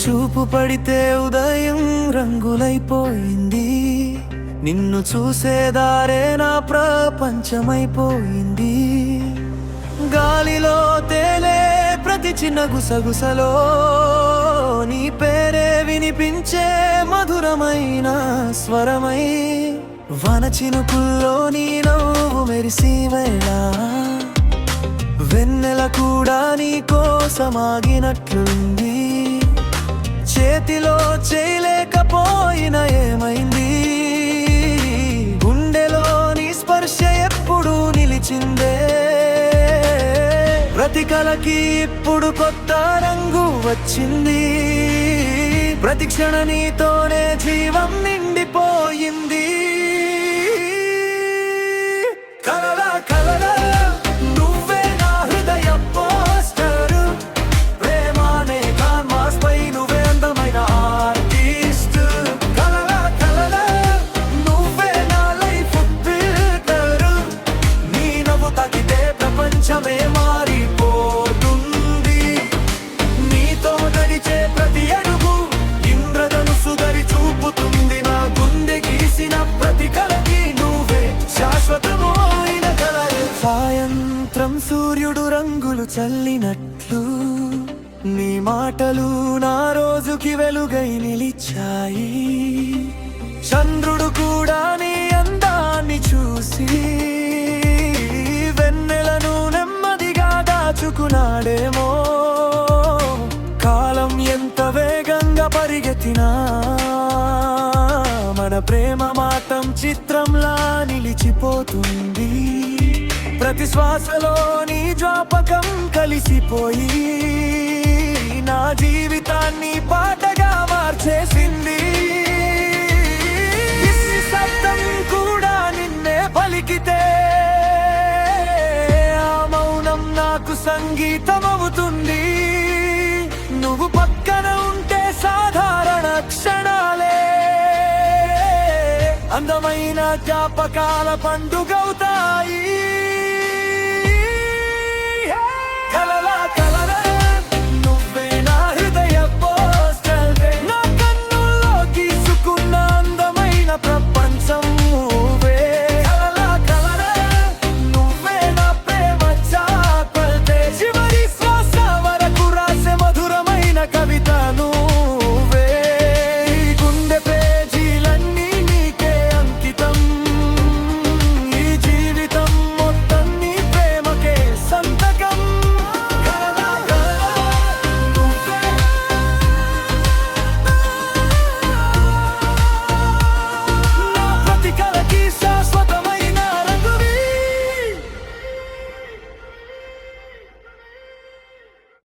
చూపు పడితే ఉదయం రంగులైపోయింది, నిన్ను చూసేదారే నా ప్రపంచమైపోయింది. గాలిలో తేలే ప్రతి చిన్న గుసగుసలో నీ పేరే వినిపించే మధురమైన స్వరమై, వాన చినుకుల్లో నీ నవ్వు మెరిసి వేళ, వెన్నెల కూడా నీ కోసమాగినట్లుంది. చేతిలో చేయలేకపోయిన ఏమైంది, గుండెలో నీ స్పర్శ ఎప్పుడు నిలిచిందే. ప్రతి కలకి ఇప్పుడు కొత్త రంగు వచ్చింది, ప్రతి క్షణ నీతోనే జీవం నిండిపోయింది. కలలా కలలా నువ్వే నా హృదయ పోస్టరు, ప్రేమానే కాన్వాస్ పై నువ్వే అందమైన ఆర్టిస్ట్. కలలా కలలా నువ్వే నా లైఫ్ ఫిల్టరు, నీ నవ్వు తాకితే ప్రపంచమే మారిపోతుంది. నీతో నడిచే ప్రతి అడుగు ఇంద్రధనుసు దరి చూపుతుంది, నా గుండె గీసిన ప్రతి కలకి నువ్వే శాశ్వతమైన కలయే. సాయంత్రం సూర్యుడు రంగులు చల్లినట్లు నీ మాటలు నా రోజుకి వెలుగై నిలిచాయి. చంద్రుడు కూడా నీ అందాన్ని చూసి వెన్నెలను నెమ్మదిగా దాచుకున్నాడేమో. కాలం ఎంత వేగంగా పరిగెత్తినా మన ప్రేమ మాత్రం చిత్రంలా నిలిచిపోతుంది. ప్రతి శ్వాసలో నీ జ్ఞాపకం కలిసిపోయి నా జీవితాన్ని పాటగా మార్చేసింది. ఈ శబ్దం కూడా నిన్నే పలికితే ఆ మౌనం నాకు సంగీతం అవుతుంది. నువ్వు పక్కన ఉంటే సాధారణ క్షణాలే అందమైన జ్ఞాపకాల పండుగవుతాయి. కలలా